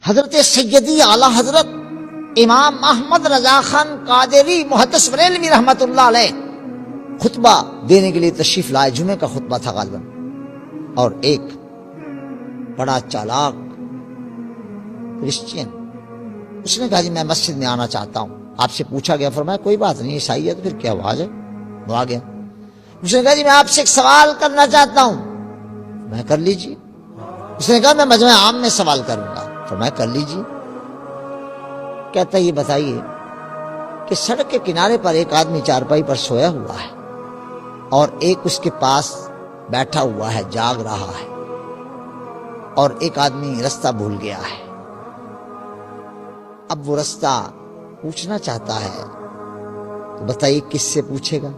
حضرت سیدی اعلیٰ حضرت امام احمد رضا خان قادری محدث بریلوی رحمت اللہ علیہ خطبہ دینے کے لیے تشریف لائے. جمعے کا خطبہ تھا غالباً. اور ایک بڑا چالاک کرسچین اس نے کہا جی میں مسجد میں آنا چاہتا ہوں. آپ سے پوچھا گیا، فرمایا کوئی بات نہیں، عیسائی ہے تو پھر کیا ہوا، ہے وہ آ گیا. اس نے کہا جی میں آپ سے ایک سوال کرنا چاہتا ہوں. میں کر لیجیے. اس نے کہا میں مجمع عام میں سوال کروں گا. فرمایا کر لیجیے. کہتا یہ بتائیے کہ سڑک کے کنارے پر ایک آدمی چارپائی پر سویا ہوا ہے اور ایک اس کے پاس بیٹھا ہوا ہے، جاگ رہا ہے، اور ایک آدمی رستہ بھول گیا ہے. اب وہ رستہ پوچھنا چاہتا ہے تو بتائیے کس سے پوچھے گا؟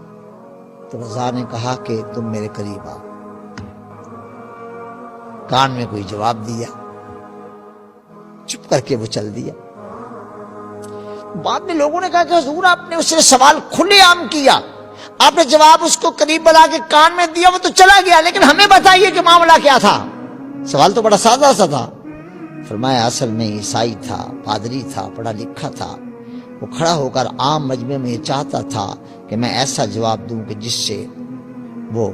تو رضا نے کہا کہ تم میرے قریب آؤ. کان میں کوئی جواب دیا، چپ کر کے وہ چل دیا. بعد میں لوگوں نے کہا کہ حضور آپ نے اس سے سوال کھلے عام کیا، آپ نے جواب اس کو قریب بلا کے کان میں دیا، وہ تو چلا گیا، لیکن ہمیں بتائیے کہ معاملہ کیا تھا. سوال تو بڑا سادہ سا تھا. فرمایا اصل میں عیسائی تھا، پادری تھا، پڑھا لکھا تھا. وہ کھڑا ہو کر عام مجمع میں یہ چاہتا تھا کہ میں ایسا جواب دوں کہ جس سے وہ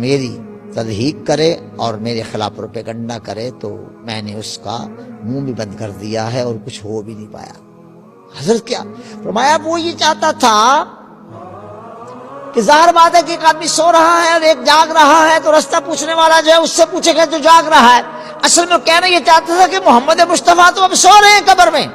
میری تضحیق کرے اور میرے خلاف پروپیگنڈا کرے، تو میں نے اس کا منہ بھی بند کر دیا ہے اور کچھ ہو بھی نہیں پایا. حضرت کیا فرمایا؟ وہ یہ چاہتا تھا کہ ظاہر بات ہے کہ ایک آدمی سو رہا ہے اور ایک جاگ رہا ہے، تو رستہ پوچھنے والا جو ہے اس سے پوچھے گا جو جاگ رہا ہے. اصل میں کہنا یہ چاہتا تھا کہ محمد مصطفیٰ تو اب سو رہے ہیں قبر میں،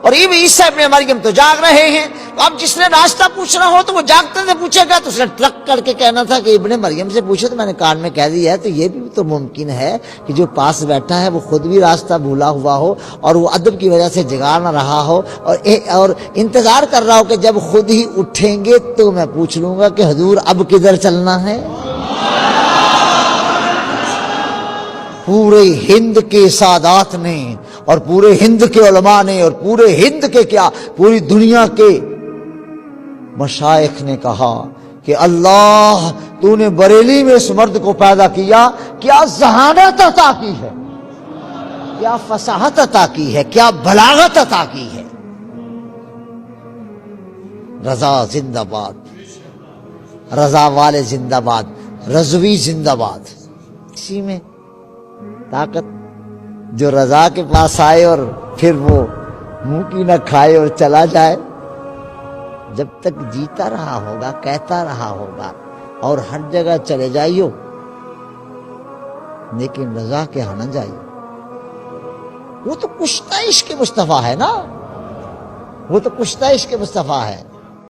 اور یہ عیسیٰ ابن مریم تو جاگ رہے ہیں. تو اب جس نے راستہ پوچھنا ہو تو وہ جاگتے سے پوچھے گا. تو اس نے ٹرک کر کے کہنا تھا کہ ابن مریم سے پوچھے، تو میں نے کان میں کہہ دیا ہے. تو یہ بھی تو ممکن ہے کہ جو پاس بیٹھا ہے وہ خود بھی راستہ بھولا ہوا ہو اور وہ ادب کی وجہ سے جگا نہ رہا ہو، اور انتظار کر رہا ہو کہ جب خود ہی اٹھیں گے تو میں پوچھ لوں گا کہ حضور اب کدھر چلنا ہے. پورے ہند کے سادات نے اور پورے ہند کے علماء نے اور پورے ہند کے کیا پوری دنیا کے مشائخ نے کہا کہ اللہ تو نے بریلی میں اس مرد کو پیدا کیا، کیا ذہانت عطا کی ہے، کیا فصاحت عطا کی ہے، کیا بلاغت عطا کی ہے. رضا زندہ باد، رضا والے زندہ باد، رضوی زندہ باد. اسی میں طاقت جو رضا کے پاس آئے اور پھر وہ منہ کی نہ کھائے اور چلا جائے. جب تک جیتا رہا ہوگا، کہتا رہا ہوگا اور ہر جگہ چلے جائیو، لیکن رضا کے ہاں نہ جائیو. وہ تو کشتہ عشق مصطفیٰ ہے نا، وہ تو کشتہ عشق مصطفیٰ ہے.